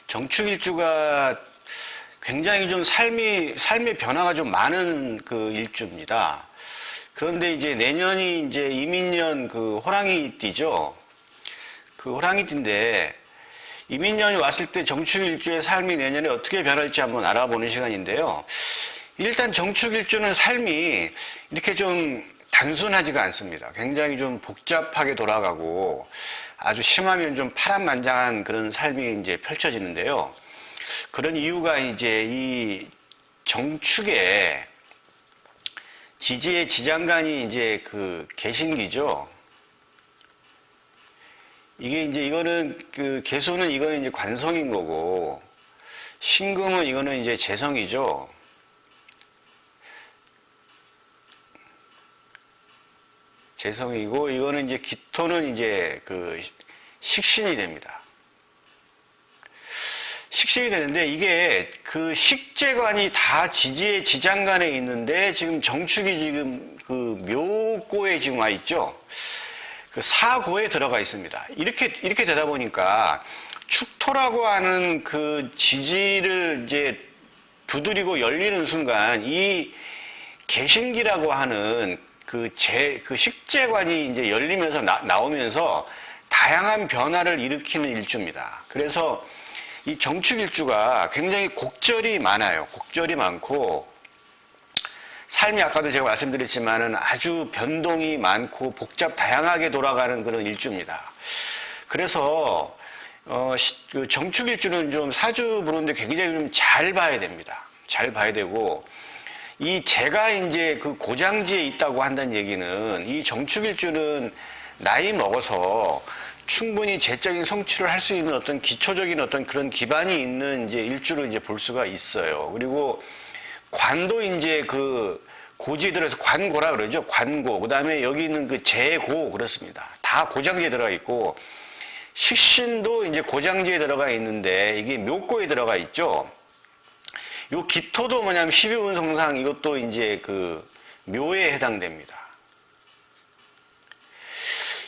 정축일주가 굉장히 좀 삶의 변화가 좀 많은 그 일주입니다. 그런데 이제 내년이 이제 이민년 그 호랑이띠죠. 그 호랑이띠인데 이민년이 왔을 때 정축일주의 삶이 내년에 어떻게 변할지 한번 알아보는 시간인데요. 일단 정축일주는 삶이 이렇게 좀 단순하지가 않습니다. 굉장히 좀 복잡하게 돌아가고 아주 심하면 좀 파란만장한 그런 삶이 이제 펼쳐지는데요. 그런 이유가 이제 이 정축에 지지의 지장간이 이제 그 개신기죠. 이게 이제 이거는 그 개수는 이거는 이제 관성인 거고 신금은 이거는 이제 재성이죠. 재성이고 이거는 이제 기토는 이제 그 식신이 됩니다. 식신이 되는데 이게 그 식재관이 다 지지의 지장간에 있는데 지금 정축이 지금 그 묘고에 지금 와 있죠. 그 사고에 들어가 있습니다. 이렇게 되다 보니까 축토라고 하는 그 지지를 이제 두드리고 열리는 순간 이 개신기라고 하는 그 식재관이 이제 열리면서 나오면서 다양한 변화를 일으키는 일주입니다. 그래서 이 정축일주가 굉장히 곡절이 많아요. 곡절이 많고 삶이 아까도 제가 말씀드렸지만은 아주 변동이 많고 다양하게 돌아가는 그런 일주입니다. 그래서 그 정축일주는 좀 사주 보는데 굉장히 좀 잘 봐야 됩니다. 잘 봐야 되고 이 제가 이제 그 고장지에 있다고 한다는 얘기는 이 정축일주는 나이 먹어서 충분히 재적인 성취를 할 수 있는 어떤 기초적인 어떤 그런 기반이 있는 이제 일주로 이제 볼 수가 있어요. 그리고 관도 이제 그 고지에 들어서 관고라 그러죠. 관고. 그 다음에 여기 있는 그 재고 그렇습니다. 다 고장지에 들어가 있고 식신도 이제 고장지에 들어가 있는데 이게 묘고에 들어가 있죠. 요 기토도 뭐냐면 12운성상 이것도 이제 그 묘에 해당됩니다.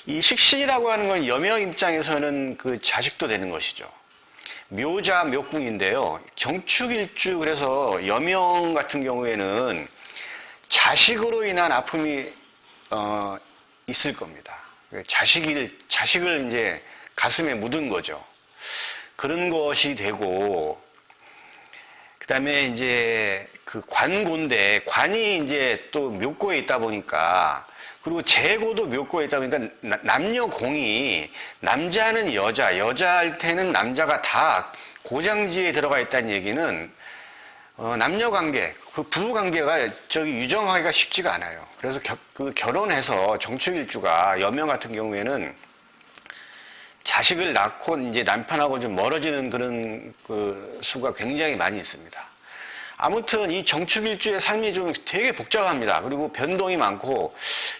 이 식신이라고 하는 건 여명 입장에서는 그 자식도 되는 것이죠. 묘자 묘궁인데요. 정축일주 그래서 여명 같은 경우에는 자식으로 인한 아픔이 있을 겁니다. 자식을 이제 가슴에 묻은 거죠. 그런 것이 되고 그다음에 이제 그 관고인데 관이 이제 또 묘고에 있다 보니까 그리고 재고도 묘고에 있다 보니까 남녀공이 남자는 여자할 때는 남자가 다 고장지에 들어가 있다는 얘기는 남녀관계, 그 부부관계가 유정하기가 쉽지가 않아요. 그래서 그 결혼해서 정축일주가 여명 같은 경우에는 자식을 낳고 이제 남편하고 좀 멀어지는 그런 그 수가 굉장히 많이 있습니다. 아무튼 이 정축일주의 삶이 좀 되게 복잡합니다. 그리고 변동이 많고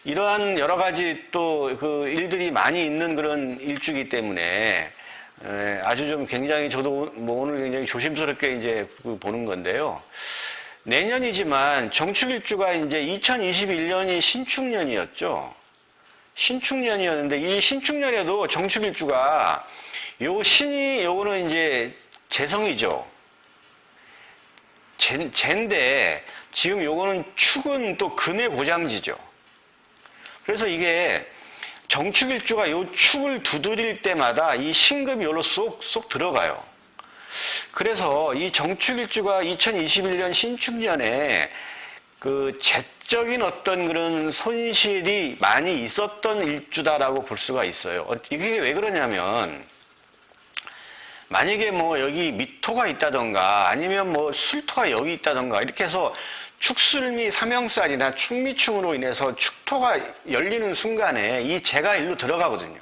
이러한 여러 가지 또 그 일들이 많이 있는 그런 일주이기 때문에 아주 좀 굉장히 저도 뭐 오늘 굉장히 조심스럽게 이제 보는 건데요. 내년이지만 정축일주가 이제 2021년이 신축년이었죠. 신축년이었는데 이 신축년에도 정축일주가 요거는 이제 재성이죠. 재인데 지금 요거는 축은 또 금의 고장지죠. 그래서 이게 정축일주가 요 축을 두드릴 때마다 이 신금이 요로 쏙 들어가요. 그래서 이 정축일주가 2021년 신축년에 그 재적인 어떤 그런 손실이 많이 있었던 일주다라고 볼 수가 있어요. 이게 왜 그러냐면 만약에 뭐 여기 미토가 있다던가 아니면 뭐 술토가 여기 있다던가 이렇게 해서 축술미 삼형살이나 축미충으로 인해서 축토가 열리는 순간에 이 재가 일로 들어가거든요.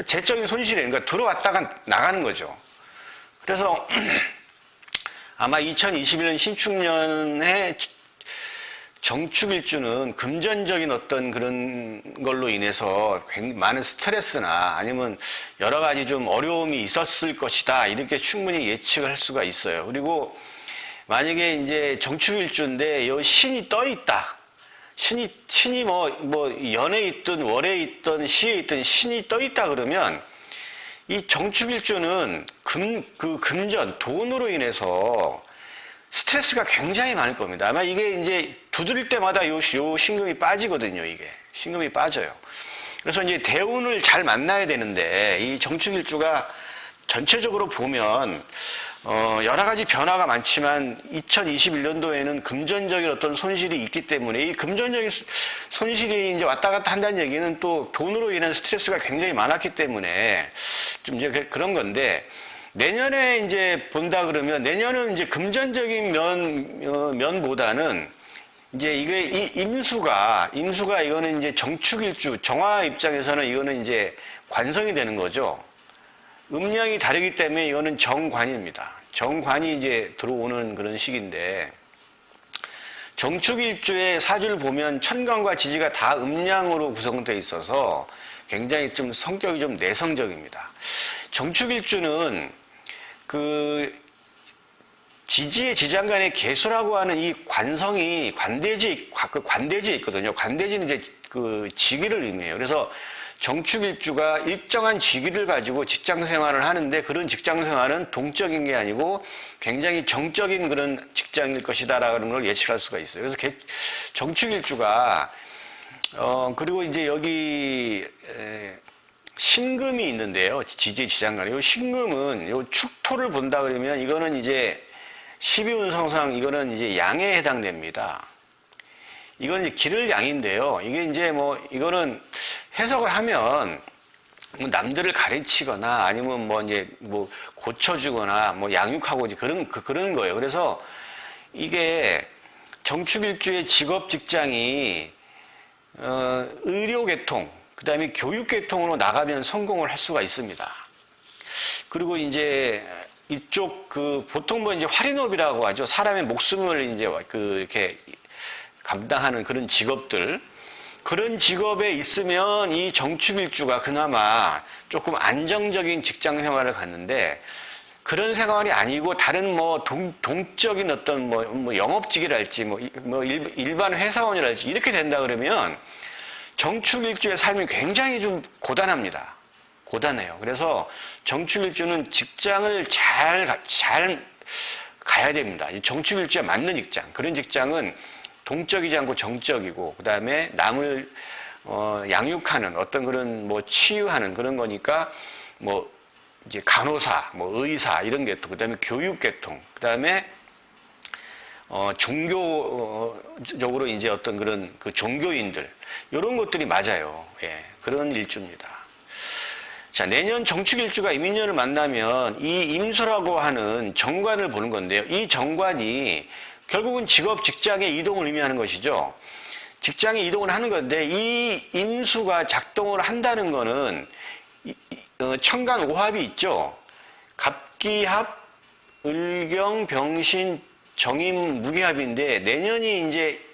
재적인 손실이 그러니까 들어왔다가 나가는 거죠. 그래서 아마 2021년 신축년에 정축일주는 금전적인 어떤 그런 걸로 인해서 많은 스트레스나 아니면 여러 가지 좀 어려움이 있었을 것이다. 이렇게 충분히 예측을 할 수가 있어요. 그리고 만약에 이제 정축일주인데 여기 신이 떠 있다. 신이 뭐 연에 있든 월에 있든 시에 있든 신이 떠 있다 그러면 이 정축일주는 금전, 돈으로 인해서 스트레스가 굉장히 많을 겁니다. 아마 이게 이제 두드릴 때마다 요 신금이 빠지거든요, 이게. 신금이 빠져요. 그래서 이제 대운을 잘 만나야 되는데, 이 정축일주가 전체적으로 보면, 여러 가지 변화가 많지만 2021년도에는 금전적인 어떤 손실이 있기 때문에 이 금전적인 손실이 이제 왔다 갔다 한다는 얘기는 또 돈으로 인한 스트레스가 굉장히 많았기 때문에 좀 이제 그런 건데 내년에 이제 본다 그러면 내년은 이제 금전적인 면보다는 이제 이게 임수가 이거는 이제 정축일주 정화 입장에서는 이거는 이제 관성이 되는 거죠. 음량이 다르기 때문에 이거는 정관입니다. 정관이 이제 들어오는 그런 시기인데 정축일주의 사주를 보면 천간과 지지가 다 음량으로 구성되어 있어서 굉장히 좀 성격이 좀 내성적입니다. 정축일주는 그 지지의 지장간의 개수라고 하는 이 관성이 관대지에 있거든요. 관대지는 이제 그 직위를 의미해요. 그래서 정축일주가 일정한 직위를 가지고 직장 생활을 하는데 그런 직장 생활은 동적인 게 아니고 굉장히 정적인 그런 직장일 것이다라는 걸 예측할 수가 있어요. 그래서 정축일주가 그리고 이제 여기 신금이 있는데요. 지지 지장간에 이 신금은 요 축토를 본다 그러면 이거는 이제 12운성상 이거는 이제 양에 해당됩니다. 이건 이제 기를 양인데요. 이게 이제 뭐 이거는 해석을 하면 뭐 남들을 가르치거나 아니면 뭐 이제 뭐 고쳐주거나 뭐 양육하고 이제 그런 거예요. 그래서 이게 정축일주의 직업 직장이 의료계통, 그 다음에 교육계통으로 나가면 성공을 할 수가 있습니다. 그리고 이제 이쪽 보통 뭐 이제 활인업이라고 하죠. 사람의 목숨을 이제 이렇게 감당하는 그런 직업들, 그런 직업에 있으면 이 정축일주가 그나마 조금 안정적인 직장 생활을 갖는데 그런 생활이 아니고 다른 뭐 동적인 어떤 뭐 영업직이랄지 뭐 일반 회사원이랄지 이렇게 된다 그러면 정축일주의 삶이 굉장히 좀 고단합니다. 고단해요. 그래서 정축일주는 직장을 잘 가야 됩니다. 정축일주에 맞는 직장, 그런 직장은 동적이지 않고 정적이고 그 다음에 남을 양육하는 어떤 그런 뭐 치유하는 그런 거니까 뭐 이제 간호사, 뭐 의사 이런 계통, 그 다음에 교육계통, 그 다음에 종교적으로 이제 어떤 그런 그 종교인들 이런 것들이 맞아요. 예, 그런 일주입니다. 자, 내년 정축일주가 이민년을 만나면 이 임수라고 하는 정관을 보는 건데요. 이 정관이 결국은 직업, 직장의 이동을 의미하는 것이죠. 직장의 이동을 하는 건데 이 임수가 작동을 한다는 거는 천간 오합이 있죠. 갑기합, 을경, 병신, 정임, 무기합인데 내년이 이제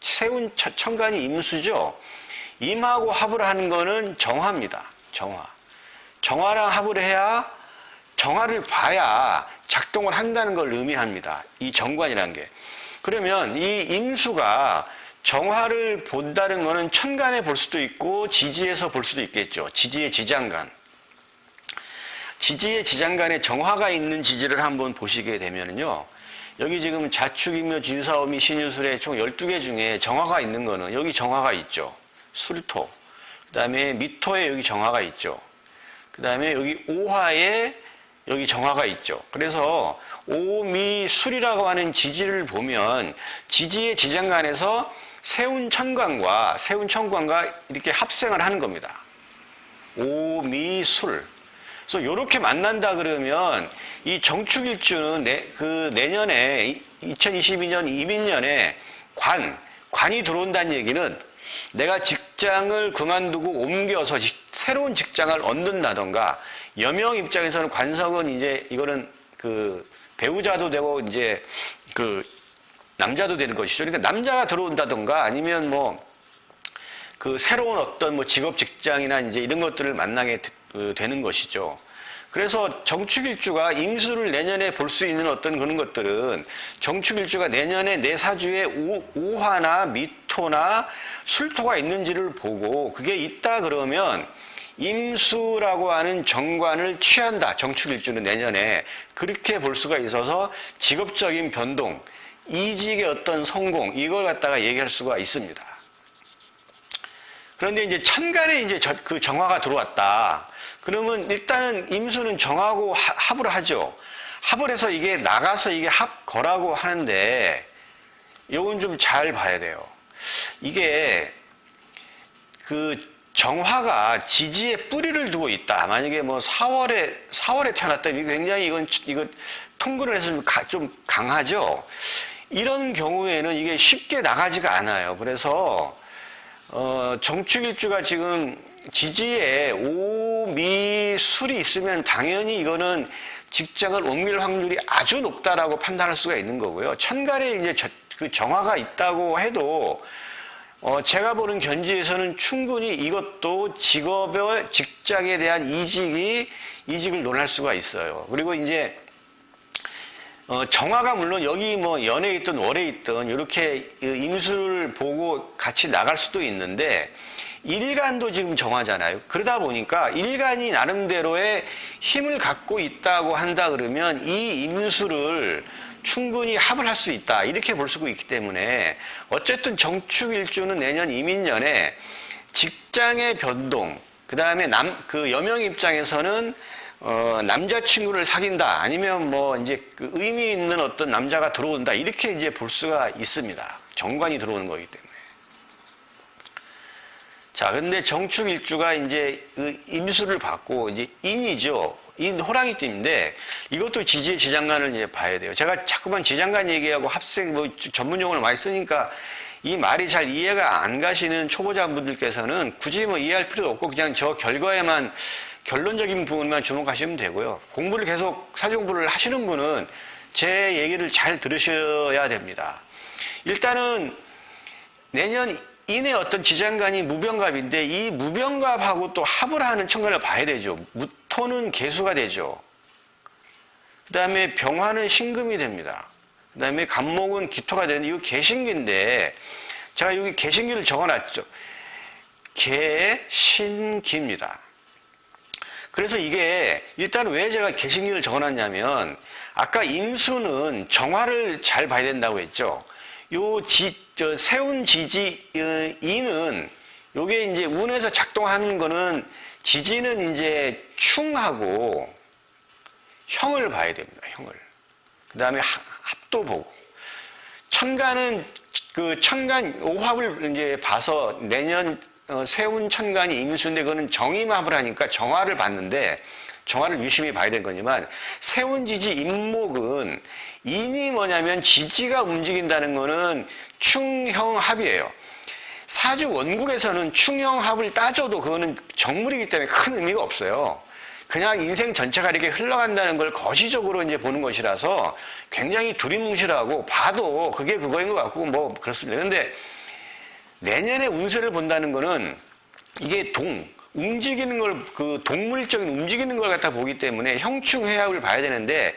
세운 천간이 임수죠. 임하고 합을 하는 거는 정화입니다. 정화. 정화랑 합을 해야 정화를 봐야 작동을 한다는 걸 의미합니다. 이 정관이라는 게. 그러면 이 임수가 정화를 본다는 거는 천간에 볼 수도 있고 지지에서 볼 수도 있겠죠. 지지의 지장간. 지지의 지장간에 정화가 있는 지지를 한번 보시게 되면요. 여기 지금 자축이묘 진사오미 신유술에 총 12개 중에 정화가 있는 거는 여기 정화가 있죠. 술토. 그 다음에 미토에 여기 정화가 있죠. 그 다음에 여기 오화에 여기 정화가 있죠. 그래서 오미술이라고 하는 지지를 보면 지지의 지장간에서 세운천관과 이렇게 합생을 하는 겁니다. 오미술. 그래서 이렇게 만난다 그러면 이 정축일주는 내년에 2022년 이민년에 관이 들어온다는 얘기는 내가 직장을 그만두고 옮겨서 새로운 직장을 얻는다던가 여명 입장에서는 관성은 이제 이거는 배우자도 되고 이제 남자도 되는 것이죠. 그러니까 남자가 들어온다던가 아니면 새로운 어떤 직업 직장이나 이제 이런 것들을 만나게 되는 것이죠. 그래서 정축일주가 임수를 내년에 볼 수 있는 어떤 그런 것들은 정축일주가 내년에 내 사주에 오화나 미토나 술토가 있는지를 보고 그게 있다 그러면 임수라고 하는 정관을 취한다. 정축일주는 내년에 그렇게 볼 수가 있어서 직업적인 변동, 이직의 어떤 성공 이걸 갖다가 얘기할 수가 있습니다. 그런데 이제 천간에 이제 그 정화가 들어왔다. 그러면 일단은 임수는 정하고 합을 하죠. 합을 해서 이게 나가서 이게 합거라고 하는데 이건 좀 잘 봐야 돼요. 이게 그 정화가 지지에 뿌리를 두고 있다. 만약에 뭐 4월에 태어났다면 굉장히 이거 통근을 해서 좀 강하죠. 이런 경우에는 이게 쉽게 나가지가 않아요. 그래서 정축일주가 지금 지지에 오미술이 있으면 당연히 이거는 직장을 옮길 확률이 아주 높다라고 판단할 수가 있는 거고요. 천간에 이제 그 정화가 있다고 해도 제가 보는 견지에서는 충분히 이것도 직장에 대한 이직을 논할 수가 있어요. 그리고 이제 정화가 물론 여기 뭐 연에 있든 월에 있든 이렇게 임수를 보고 같이 나갈 수도 있는데 일간도 지금 정화잖아요. 그러다 보니까 일간이 나름대로의 힘을 갖고 있다고 한다 그러면 이 임수를 충분히 합을 할 수 있다. 이렇게 볼 수가 있기 때문에 어쨌든 정축일주는 내년 이민년에 직장의 변동, 그 다음에 그 여명 입장에서는 남자친구를 사귄다. 아니면 뭐 이제 그 의미 있는 어떤 남자가 들어온다. 이렇게 이제 볼 수가 있습니다. 정관이 들어오는 거기 때문에. 자, 근데 정축일주가 이제 그 임수를 받고 이제 인이죠. 인 호랑이띠인데 이것도 지지의 지장간을 이제 봐야 돼요. 제가 자꾸만 지장간 얘기하고 합생 뭐 전문 용어를 많이 쓰니까 이 말이 잘 이해가 안 가시는 초보자분들께서는 굳이 뭐 이해할 필요도 없고 그냥 저 결과에만 결론적인 부분만 주목하시면 되고요. 공부를 계속 사주공부를 하시는 분은 제 얘기를 잘 들으셔야 됩니다. 일단은 내년 인의 어떤 지장간이 무병갑인데 이 무병갑하고 또 합을 하는 천간을 봐야 되죠. 무토는 개수가 되죠. 그 다음에 병화는 신금이 됩니다. 그 다음에 간목은 기토가 되는데 이거 개신기인데 제가 여기 개신기를 적어놨죠. 개신기입니다. 그래서 이게 일단 왜 제가 개신기를 적어놨냐면 아까 임수는 정화를 잘 봐야 된다고 했죠. 세운 지지 이는 요게 이제 운에서 작동하는 거는 지지는 이제 충하고 형을 봐야 됩니다. 형을. 그 다음에 합도 보고 천간은 그 천간 오합을 이제 봐서 내년 세운 천간이 임수인데 그거는 정임합을 하니까 정화를 봤는데 정화를 유심히 봐야 되는 거지만 세운 지지 임목은 인이 뭐냐면 지지가 움직인다는 거는 충형합이에요. 사주 원국에서는 충형합을 따져도 그거는 정물이기 때문에 큰 의미가 없어요. 그냥 인생 전체가 이렇게 흘러간다는 걸 거시적으로 이제 보는 것이라서 굉장히 두리뭉실하고 봐도 그게 그거인 것 같고 뭐 그렇습니다. 그런데 내년에 운세를 본다는 거는 이게 움직이는 걸, 그 동물적인 움직이는 걸 갖다 보기 때문에 형충회합을 봐야 되는데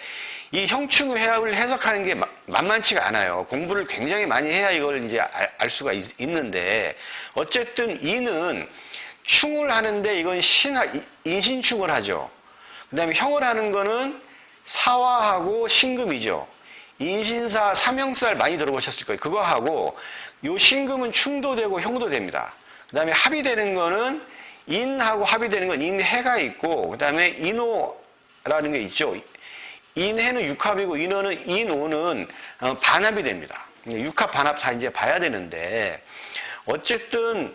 이 형충회합을 해석하는 게 만만치가 않아요. 공부를 굉장히 많이 해야 이걸 이제 알 수가 있는데 어쨌든 이는 충을 하는데 이건 인신충을 하죠. 그 다음에 형을 하는 거는 사화하고 신금이죠. 인신사 삼형살 많이 들어보셨을 거예요. 그거 하고 요 신금은 충도 되고 형도 됩니다. 그 다음에 합이 되는 거는 인하고 합이 되는 건 인해가 있고 그 다음에 인호라는 게 있죠. 인해는 육합이고 인오는 반합이 됩니다. 육합 반합 다 이제 봐야 되는데 어쨌든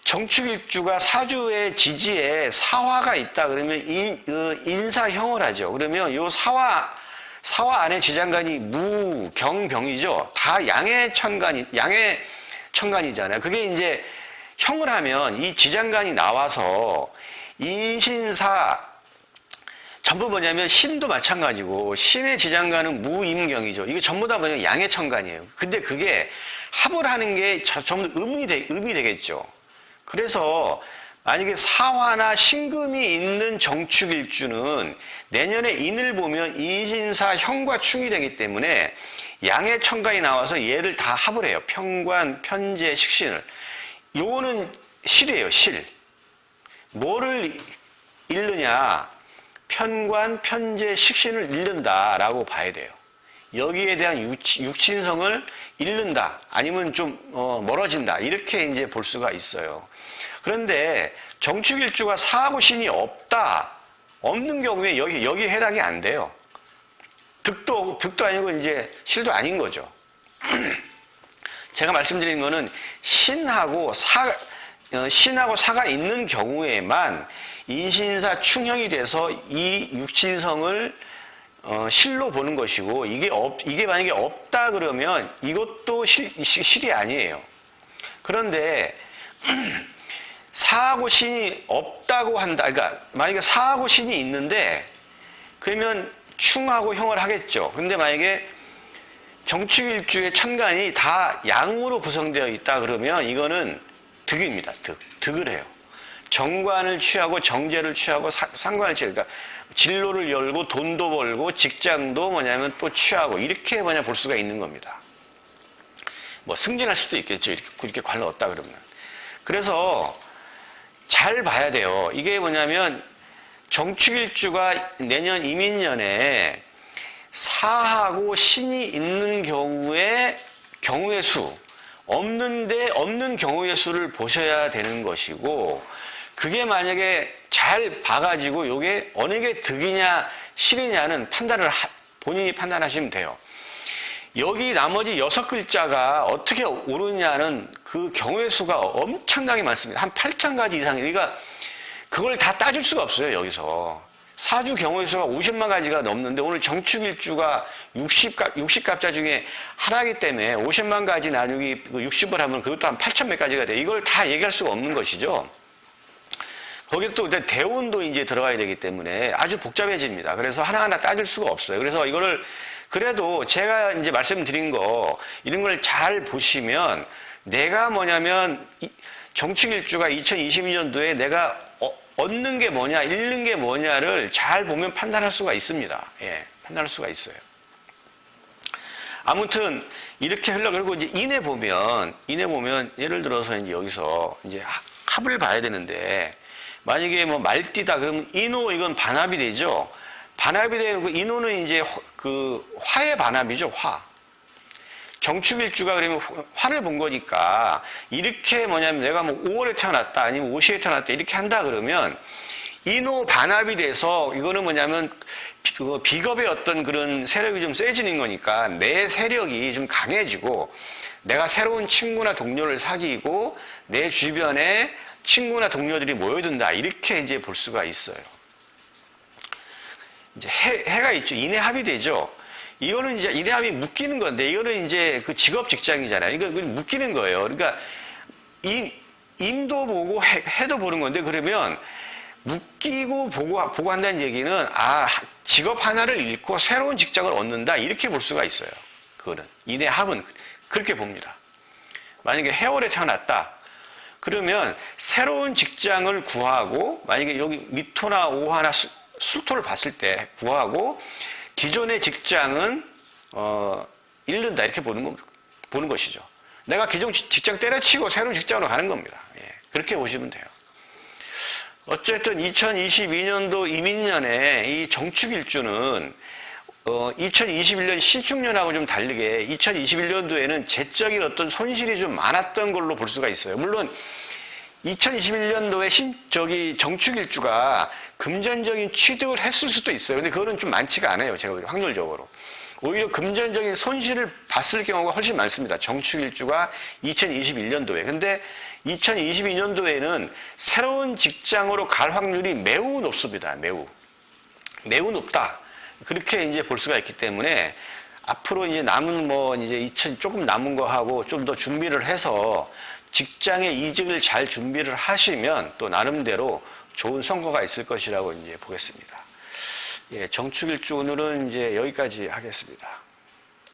정축일주가 사주의 지지에 사화가 있다 그러면 인사형을 하죠. 그러면 요 사화 안에 지장간이 무경병이죠. 다 양의 천간이잖아요. 그게 이제 형을 하면 이 지장간이 나와서 인신사 전부 뭐냐면 신도 마찬가지고 신의 지장간은 무임경이죠. 이게 전부 다 뭐냐면 양의 천간이에요. 근데 그게 합을 하는 게 전부 음이 되겠죠. 그래서 만약에 사화나 신금이 있는 정축일주는 내년에 인을 보면 인신사 형과 충이 되기 때문에 양의 천간이 나와서 얘를 다 합을 해요. 편관, 편재, 식신을. 요거는 실이에요, 실. 뭐를 잃느냐? 편관, 편재, 식신을 잃는다라고 봐야 돼요. 여기에 대한 육신성을 잃는다. 아니면 좀 멀어진다. 이렇게 이제 볼 수가 있어요. 그런데 정축일주가 사하고 신이 없는 경우에 여기에 해당이 안 돼요. 득도 아니고 이제 실도 아닌 거죠. 제가 말씀드린 거는 신하고 사가 있는 경우에만 인신사 충형이 돼서 이 육신성을 실로 보는 것이고, 이게 만약에 없다 그러면 이것도 실이 아니에요. 그런데 사하고 신이 없다고 한다. 그러니까 만약에 사하고 신이 있는데 그러면 충하고 형을 하겠죠. 근데 만약에 정축일주의 천간이 다 양으로 구성되어 있다 그러면 이거는 득입니다. 득을 해요. 정관을 취하고 정제를 취하고 상관을 취하고, 그러니까 진로를 열고 돈도 벌고 직장도 뭐냐면 또 취하고 이렇게 볼 수가 있는 겁니다. 뭐 승진할 수도 있겠죠. 이렇게 관을 얻다 그러면. 그래서 잘 봐야 돼요. 이게 뭐냐면 정축일주가 내년 이민년에 사하고 신이 있는 경우의 수, 없는 경우의 수를 보셔야 되는 것이고, 그게 만약에 잘 봐가지고 요게 어느 게 득이냐 실이냐는 본인이 판단하시면 돼요. 여기 나머지 6글자가 어떻게 오르냐는 그 경우의 수가 엄청나게 많습니다. 한 8,000가지 이상이. 그러니까 그걸 다 따질 수가 없어요, 여기서. 사주 경우의 수가 50만 가지가 넘는데 오늘 정축일주가 60갑자 중에 하나이기 때문에 50만 가지 나누기 60을 하면 그것도 한 8천 몇 가지가 돼요. 이걸 다 얘기할 수가 없는 것이죠. 거기에 또 대운도 이제 들어가야 되기 때문에 아주 복잡해집니다. 그래서 하나하나 따질 수가 없어요. 그래서 이거를 그래도 제가 이제 말씀드린 거 이런 걸 잘 보시면 내가 뭐냐면 정축일주가 2022년도에 내가 얻는 게 뭐냐, 잃는 게 뭐냐를 잘 보면 판단할 수가 있습니다. 예, 판단할 수가 있어요. 아무튼 이렇게 그리고 이제 인해 보면 예를 들어서 이제 여기서 이제 합을 봐야 되는데 만약에 뭐 말띠다 그러면 인호 이건 반합이 되죠. 반합이 되고 인호는 이제 그 화의 반합이죠. 화. 정축일주가 그러면 화를 본 거니까 이렇게 뭐냐면 내가 뭐 5월에 태어났다 아니면 50에 태어났다 이렇게 한다 그러면 인호 반합이 돼서 이거는 뭐냐면 비겁의 어떤 그런 세력이 좀 세지는 거니까 내 세력이 좀 강해지고 내가 새로운 친구나 동료를 사귀고 내 주변에 친구나 동료들이 모여든다 이렇게 이제 볼 수가 있어요. 이제 해가 있죠. 인해합이 되죠. 이거는 이제 인해합이 묶이는 건데 이거는 이제 그 직업 직장이잖아요. 이거 묶이는 거예요. 그러니까 인도 보고 해도 보는 건데 그러면 묶이고 보고 한다는 얘기는 직업 하나를 잃고 새로운 직장을 얻는다 이렇게 볼 수가 있어요. 그거는 인해합은 그렇게 봅니다. 만약에 해월에 태어났다. 그러면 새로운 직장을 구하고 만약에 여기 미토나 오화나 술토를 봤을 때 구하고 기존의 직장은 잃는다 이렇게 보는 것이죠. 내가 기존 직장 때려치고 새로운 직장으로 가는 겁니다. 예, 그렇게 보시면 돼요. 어쨌든 2022년도 이민년에 이 정축일주는 2021년 신축년하고 좀 다르게 2021년도에는 재적인 어떤 손실이 좀 많았던 걸로 볼 수가 있어요. 물론 2021년도에 정축일주가 금전적인 취득을 했을 수도 있어요. 근데 그거는 좀 많지가 않아요. 제가 보기엔 확률적으로. 오히려 금전적인 손실을 봤을 경우가 훨씬 많습니다. 정축일주가 2021년도에. 근데 2022년도에는 새로운 직장으로 갈 확률이 매우 높습니다. 매우 높다. 그렇게 이제 볼 수가 있기 때문에 앞으로 이제 남은 조금 남은 거 하고 좀 더 준비를 해서 직장의 이직을 잘 준비를 하시면 또 나름대로 좋은 성과가 있을 것이라고 이제 보겠습니다. 예, 정축일주 오늘은 이제 여기까지 하겠습니다.